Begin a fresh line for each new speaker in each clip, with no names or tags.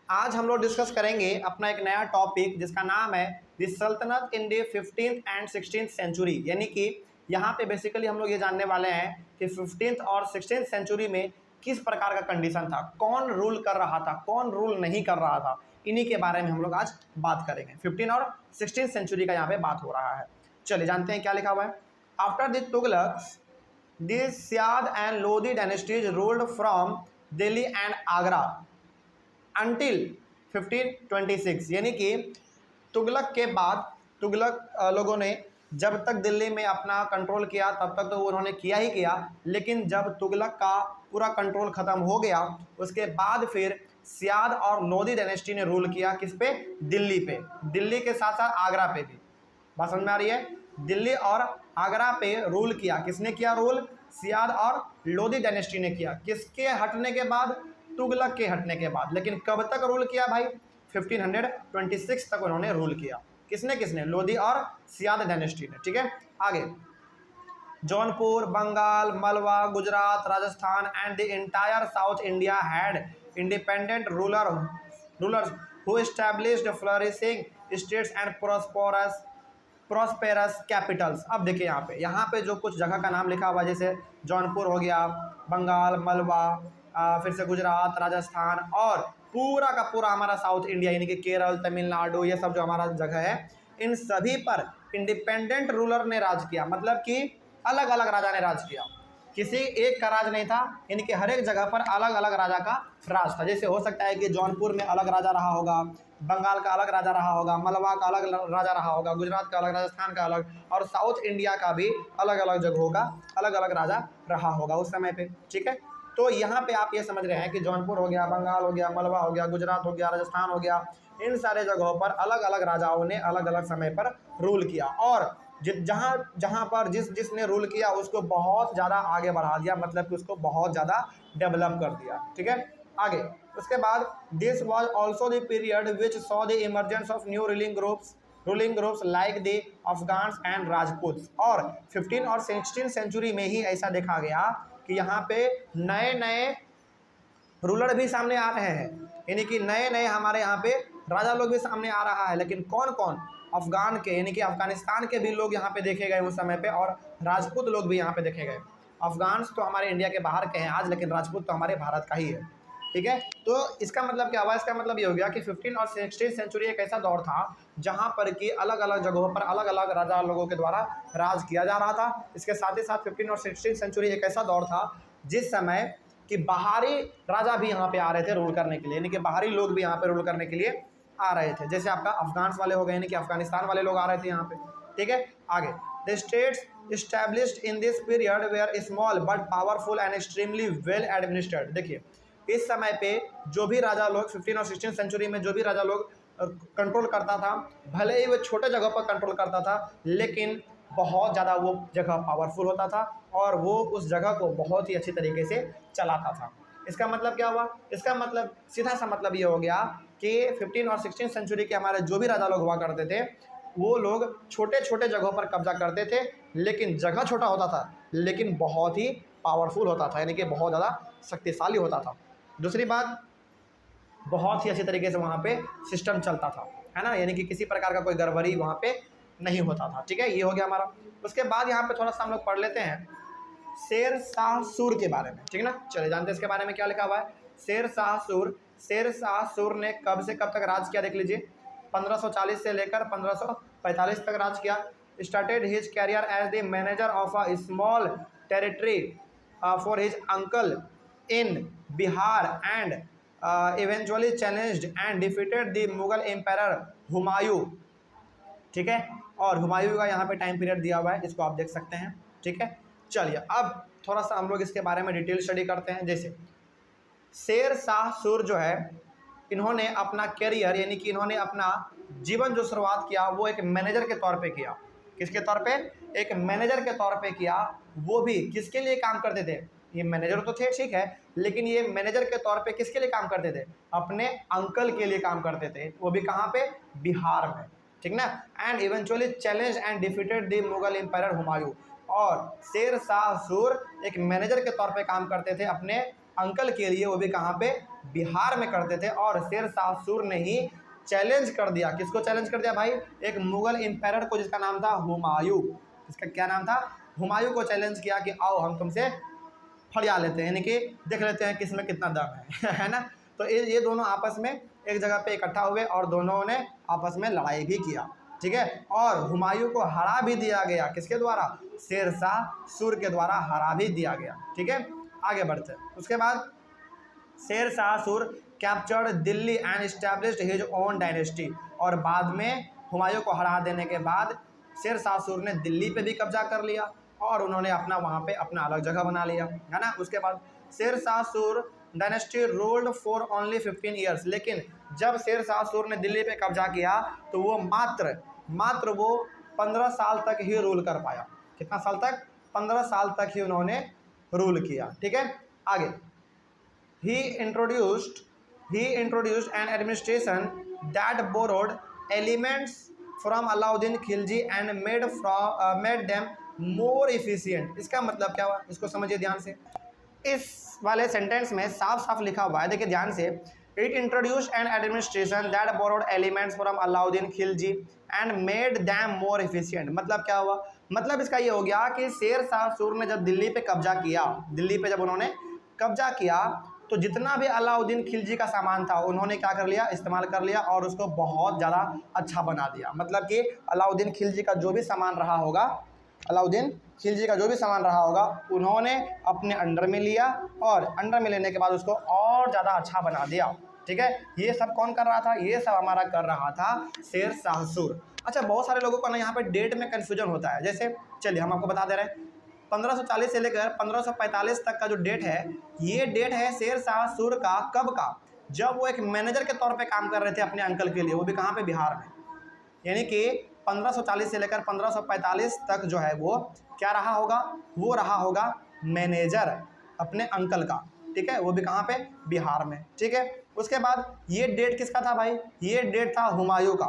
आज हम लोग डिस्कस करेंगे अपना एक नया टॉपिक जिसका नाम है द सल्तनत in the 15th and 16th century. यानी कि यहाँ पे बेसिकली हम लोग ये जानने वाले हैं कि 15th और 16th सेंचुरी में किस प्रकार का कंडीशन था, कौन रूल कर रहा था, कौन रूल नहीं कर रहा था। इन्हीं के बारे में हम लोग आज बात करेंगे। 15 और 16th सेंचुरी का यहाँ पे बात हो रहा है। चलिए जानते हैं क्या लिखा हुआ है। After the Tughlaqs the Sayyid and Lodi dynasties ruled from Delhi and Agra until 1526। यानी कि तुगलक के बाद तुगलक लोगों ने जब तक दिल्ली में अपना कंट्रोल किया तब तक तो उन्होंने किया ही किया, लेकिन जब तुगलक का पूरा कंट्रोल ख़त्म हो गया उसके बाद फिर सियाद और लोधी डायनेस्टी ने रूल किया किस पे, दिल्ली पे। दिल्ली के साथ साथ आगरा पे भी। बात समझ में आ रही है। दिल्ली और आगरा पे रूल किया। किसने किया रूल? सियाद और लोधी डायनेस्टी ने किया। किसके हटने के बाद? तुगलक के हटने के बाद। लेकिन कब तक रूल किया भाई? 1526 तक उन्होंने रूल किया। किसने किसने? लोधी और सियाद डायनेस्टी ने। ठीक है, आगे जौनपुर, बंगाल, मलवा, Gujarat, Rajasthan and the entire south India had independent rulers who established flourishing states and prosperous Capitals. अब देखिए यहाँ पे जो कुछ जगह का नाम लिखा हुआ है, जैसे जौनपुर हो गया, बंगाल, मलवा, फिर से गुजरात, राजस्थान और पूरा का पूरा हमारा साउथ इंडिया यानी कि केरल, तमिलनाडु, ये सब जो हमारा जगह है, इन सभी पर इंडिपेंडेंट रूलर ने राज किया। मतलब कि अलग अलग राजा ने राज किया, किसी एक का राज नहीं था। यानी कि हर एक जगह पर अलग अलग राजा का राज था। जैसे हो सकता है कि जौनपुर में अलग राजा रहा होगा, बंगाल का अलग राजा रहा होगा, मलवा का अलग राजा रहा होगा, गुजरात का अलग, राजस्थान का अलग, और साउथ इंडिया का भी अलग अलग जगहों का अलग अलग राजा रहा होगा उस समय पे। ठीक है, तो यहाँ पे आप ये समझ रहे हैं कि जौनपुर हो गया, बंगाल हो गया, मलवा हो गया, गुजरात हो गया, राजस्थान हो गया, इन सारे जगहों पर अलग अलग राजाओं ने अलग अलग समय पर रूल किया। और जहाँ पर जिसने रूल किया उसको बहुत ज़्यादा आगे बढ़ा दिया, मतलब कि उसको बहुत ज़्यादा डेवलप कर दिया। ठीक है, आगे उसके बाद this was also the period which saw the emergence of new ruling groups like the Afghans and Rajputs. और 15 और 16 सेंचुरी में ही ऐसा देखा गया कि यहाँ पे नए नए रूलर भी सामने आ रहे हैं। यानी कि नए नए हमारे यहाँ पे राजा लोग भी सामने आ रहा है। लेकिन कौन कौन? अफगान के, यानी कि अफगानिस्तान के भी लोग यहाँ पे देखे गए उस समय पे, और राजपूत लोग भी यहाँ पे देखे गए। अफगान्स तो हमारे इंडिया के बाहर के हैं आज, लेकिन राजपूत तो हमारे भारत का ही है। ठीक है, तो इसका मतलब क्या हुआ? इसका मतलब ये हो गया कि 15 और 16 सेंचुरी एक ऐसा दौर था जहाँ पर कि अलग अलग जगहों पर अलग अलग राजा लोगों के द्वारा राज किया जा रहा था। इसके साथ ही साथ 15 और 16 सेंचुरी एक ऐसा दौर था जिस समय कि बाहरी राजा भी यहाँ पे आ रहे थे रूल करने के लिए, यानी कि बाहरी लोग भी यहाँ पे रूल करने के लिए आ रहे थे। जैसे आपका अफगान्स वाले हो गए, यानी कि अफगानिस्तान वाले लोग आ रहे थे यहाँ पे। ठीक है, आगे the states established in this period were small but powerful and extremely well administered। देखिए इस समय पे जो भी राजा लोग 15 और 16 सेंचुरी में जो भी राजा लोग कंट्रोल करता था, भले ही वो छोटे जगह पर कंट्रोल करता था, लेकिन बहुत ज़्यादा वो जगह पावरफुल होता था और वो उस जगह को बहुत ही अच्छी तरीके से चलाता था। इसका मतलब क्या हुआ? इसका मतलब सीधा सा मतलब ये हो गया कि 15 और 16 सेंचुरी के हमारे जो भी राजा लोग हुआ करते थे वो लोग छोटे छोटे जगहों पर कब्जा करते थे, लेकिन जगह छोटा होता था लेकिन बहुत ही पावरफुल होता था, यानी कि बहुत ज़्यादा शक्तिशाली होता था। दूसरी बात, बहुत ही अच्छी तरीके से वहाँ पे सिस्टम चलता था, है ना, यानी कि किसी प्रकार का कोई गड़बड़ी वहाँ पे नहीं होता था। ठीक है, ये हो गया हमारा। उसके बाद यहाँ पे थोड़ा सा हम लोग पढ़ लेते हैं शेर शाह सूर के बारे में। ठीक है ना, चले जानते हैं इसके बारे में क्या लिखा हुआ है। शेर शाह सूर ने कब से कब तक राज किया? देख लीजिए, 1540 से लेकर 1545 तक राज किया। Started his career as the manager of a small territory for his uncle in Bihar and eventually challenged and defeated the Mughal empire Humayun. ठीक है, और हुमायूं का यहाँ पे टाइम पीरियड दिया हुआ है, इसको आप देख सकते हैं। ठीक है, चलिए अब थोड़ा सा हम लोग इसके बारे में डिटेल स्टडी करते हैं। जैसे शेर शाह सूर जो है, इन्होंने अपना कैरियर यानी कि इन्होंने अपना जीवन जो शुरुआत किया वो एक मैनेजर के तौर पे किया। किसके तौर पे? एक मैनेजर के तौर पे किया। वो भी किसके लिए काम करते थे? ये मैनेजर तो थे, ठीक है, लेकिन ये मैनेजर के तौर पे किसके लिए काम करते थे? अपने अंकल के लिए काम करते थे, वो भी कहाँ पे? बिहार में। ठीक ना, and eventually challenge and defeated the Mughal empire Humayun. और शेर शाह सूर एक मैनेजर के तौर पे काम करते थे अपने अंकल के लिए, वो भी कहाँ पे? बिहार में करते थे और शेर शाह सूर ने ही चैलेंज कर दिया। किसको चैलेंज कर दिया भाई? एक मुगल एम्पायर को जिसका नाम था हुमायूं। इसका क्या नाम था? हुमायूं को चैलेंज किया कि आओ हम तुमसे फरिया लेते हैं, यानी कि देख लेते हैं किसमें कितना दम है है ना। तो ये दोनों आपस में एक जगह पे इकट्ठा हुए और दोनों ने आपस में लड़ाई भी किया, ठीक है। और हुमायूं को हरा भी दिया गया, किसके द्वारा? शेर शाह सूर के द्वारा हरा भी दिया गया, ठीक है। आगे बढ़ते हैं। उसके बाद शेर शाह सूर captured Delhi and established his own dynasty. और बाद में हुमायूं को हरा देने के बाद शेर शाह सूर ने दिल्ली पे भी कब्जा कर लिया और उन्होंने अपना वहाँ पे अपना अलग जगह बना लिया, है ना। उसके बाद शेर शाह सूर dynasty ruled for only 15 years. लेकिन जब शेर शाह सूर ने दिल्ली पे कब्जा किया तो वो मात्र वो 15 साल तक ही रूल कर पाया। कितना साल तक? 15 साल तक ही उन्होंने रूल किया, ठीक है। आगे he introduced an administration that borrowed elements from Alauddin Khilji and made them more efficient। इसका मतलब क्या हुआ? इसको समझिए ध्यान से। इस वाले सेंटेंस में साफ साफ लिखा हुआ है, देखिए ध्यान से। It introduced an administration that borrowed elements from Alauddin Khilji and made them more efficient। मतलब क्या हुआ? मतलब इसका ये हो गया कि शेर शाह सूर ने जब दिल्ली पे कब्जा किया, दिल्ली पे जब उन्होंने कब्जा किया तो जितना भी अलाउद्दीन खिलजी का सामान था उन्होंने क्या कर लिया? इस्तेमाल कर लिया और उसको बहुत ज़्यादा अच्छा बना दिया। मतलब कि अलाउद्दीन खिलजी का जो भी सामान रहा होगा, अलाउद्दीन खिलजी का जो भी सामान रहा होगा उन्होंने अपने अंडर में लिया और अंडर में लेने के बाद उसको और ज़्यादा अच्छा बना दिया, ठीक है। ये सब कौन कर रहा था? ये सब हमारा कर रहा था शेर शाह सूर। अच्छा, बहुत सारे लोगों को ना यहाँ पे डेट में कन्फ्यूजन होता है। जैसे चलिए हम आपको बता दे रहे हैं, 1540 से लेकर 1545 तक का जो डेट है, ये डेट है शेर शाह सूर का कब का? जब वो एक मैनेजर के तौर पे काम कर रहे थे अपने अंकल के लिए, वो भी कहाँ पे? बिहार में। यानी कि 1540 से लेकर 1545 तक जो है वो क्या रहा होगा? वो रहा होगा मैनेजर अपने अंकल का, ठीक है। वो भी कहाँ पे? बिहार में, ठीक है। उसके बाद ये डेट किसका था भाई? ये डेट था हुमायूं का।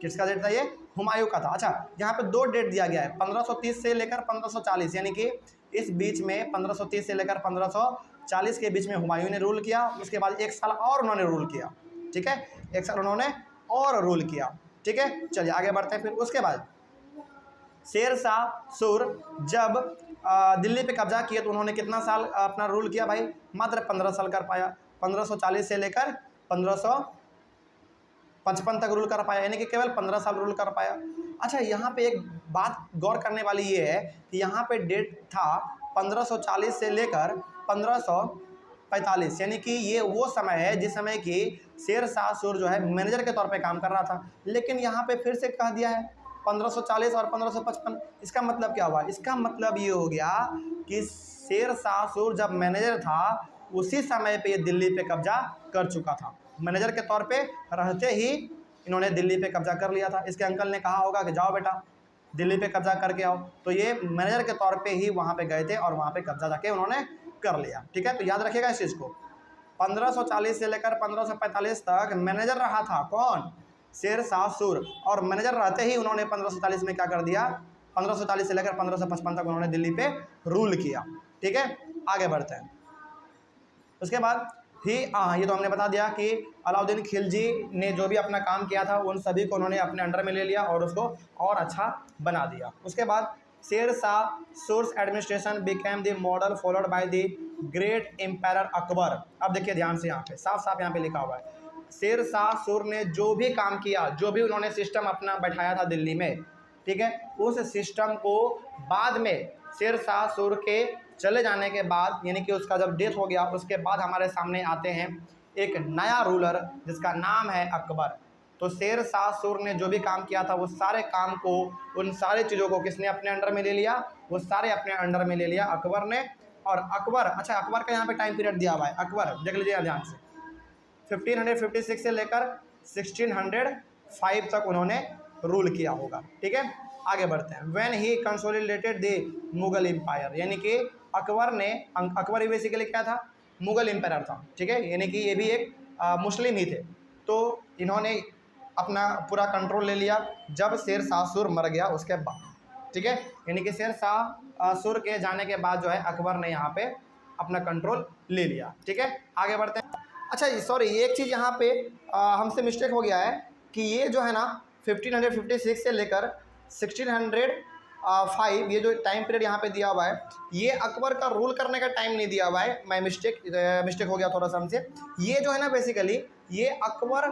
किसका डेट था ये? हुमायूं का था। अच्छा, यहाँ पे दो डेट दिया गया है, 1530 से लेकर 1540, यानी कि इस बीच में 1530 से लेकर 1540 के बीच में हुमायूं ने रूल किया। उसके बाद एक साल और उन्होंने रूल किया, ठीक है। एक साल उन्होंने और रूल किया, ठीक है। चलिए आगे बढ़ते हैं। फिर उसके बाद शेर शाह सूर जब दिल्ली पे कब्जा किया तो उन्होंने कितना साल अपना रूल किया भाई? मात्र 15 साल कर पाया। 1540 से लेकर 1555 तक रूल कर पाया, यानी कि केवल 15 साल रूल कर पाया। अच्छा, यहाँ पे एक बात गौर करने वाली ये है कि यहाँ पे डेट था 1540 से लेकर 1545, यानी कि ये वो समय है जिस समय कि शेर शाह सूर जो है मैनेजर के तौर पे काम कर रहा था। लेकिन यहाँ पे फिर से कह दिया है 1540 और 1555। इसका मतलब क्या हुआ? इसका मतलब ये हो गया कि शेर शाह सूर जब मैनेजर था उसी समय पे ये दिल्ली पे कब्जा कर चुका था। मैनेजर के तौर पे रहते ही इन्होंने दिल्ली पे कब्जा कर लिया था। इसके अंकल ने कहा होगा कि जाओ बेटा दिल्ली पे कब्जा करके आओ, तो ये मैनेजर के तौर पे ही वहाँ पे गए थे और वहाँ पे कब्जा जाके उन्होंने कर लिया, ठीक है। तो याद रखिएगा इस चीज़ को। 1540 से लेकर 1545 तक मैनेजर रहा था कौन? शेर शाह सूर। और मैनेजर रहते ही उन्होंने 1540 में क्या कर दिया? 1540 से लेकर 1555 तक उन्होंने दिल्ली पे रूल किया, ठीक है। आगे बढ़ते हैं। उसके बाद ये तो हमने बता दिया कि अलाउद्दीन खिलजी ने जो भी अपना काम किया था उन सभी को उन्होंने अपने अंडर में ले लिया और उसको और अच्छा बना दिया। उसके बाद Sher Shah Sur's administration became the model followed by the great empire Akbar. अब देखिए ध्यान से, यहाँ पे साफ साफ यहाँ पे लिखा हुआ है शेर शाह सूर ने जो भी काम किया, जो भी उन्होंने सिस्टम अपना बैठाया था दिल्ली में, ठीक है, उस सिस्टम को बाद में शेर शाह सूर के चले जाने के बाद, यानी कि उसका जब डेथ हो गया उसके बाद हमारे सामने आते हैं एक नया रूलर जिसका नाम है अकबर। तो शेर शाह सूर ने जो भी काम किया था वो सारे काम को, उन सारी चीज़ों को किसने अपने अंडर में ले लिया? वो सारे अपने अंडर में ले लिया अकबर ने। और अकबर, अच्छा अकबर का यहाँ पे टाइम पीरियड दिया हुआ है, अकबर देख लीजिए ध्यान से, 1556 से लेकर 1605 तक उन्होंने रूल किया होगा, ठीक है। आगे बढ़ते हैं। When he consolidated the Mughal empire, यानी कि अकबर ने, अकबर बेसिकली क्या था? मुगल एम्पायर था, ठीक है। यानी कि ये भी एक मुस्लिम ही थे। तो इन्होंने अपना पूरा कंट्रोल ले लिया जब शेर शाह सूर मर गया उसके बाद, ठीक है। यानी कि शेर शाह सूर के जाने के बाद जो है अकबर ने यहाँ पे अपना कंट्रोल ले लिया, ठीक है। आगे बढ़ते हैं। अच्छा सॉरी, एक चीज़ यहाँ पे हमसे मिस्टेक हो गया है कि ये जो है ना 1556 से लेकर 1605 ये जो टाइम पीरियड यहाँ पे दिया हुआ है, ये अकबर का रूल करने का टाइम नहीं दिया हुआ है। मैं मिस्टेक हो गया थोड़ा सा हमसे। ये जो है ना बेसिकली ये अकबर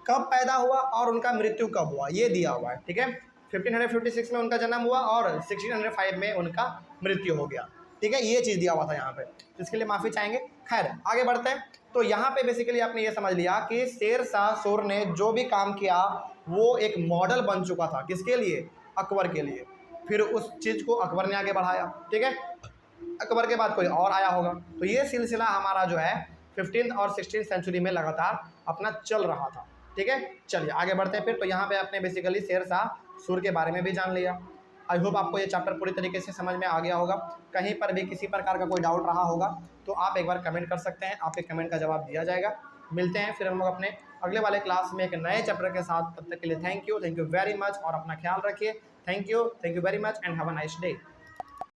कब पैदा हुआ और उनका मृत्यु कब हुआ ये दिया हुआ है, ठीक है। 1556 में उनका जन्म हुआ और 1605 में उनका मृत्यु हो गया, ठीक है। ये चीज़ दिया हुआ था यहाँ पे, तो इसके लिए माफ़ी चाहेंगे। खैर आगे बढ़ते हैं। तो यहाँ पे बेसिकली आपने ये समझ लिया कि शेर शाह सूर ने जो भी काम किया वो एक मॉडल बन चुका था, किसके लिए? अकबर के लिए। फिर उस चीज़ को अकबर ने आगे बढ़ाया, ठीक है। अकबर के बाद कोई और आया होगा। तो ये सिलसिला हमारा जो है 15th और 16th सेंचुरी में लगातार अपना चल रहा था, ठीक है। चलिए आगे बढ़ते हैं फिर। तो यहाँ पे आपने बेसिकली शेर शाह सूर के बारे में भी जान लिया। आई होप आपको ये चैप्टर पूरी तरीके से समझ में आ गया होगा। कहीं पर भी किसी प्रकार का कोई डाउट रहा होगा तो आप एक बार कमेंट कर सकते हैं, आपके कमेंट का जवाब दिया जाएगा। मिलते हैं फिर हम लोग अपने अगले वाले क्लास में एक नए चैप्टर के साथ। तब तक के लिए थैंक यू वेरी मच और अपना ख्याल रखिए। Thank you very much and have a nice day.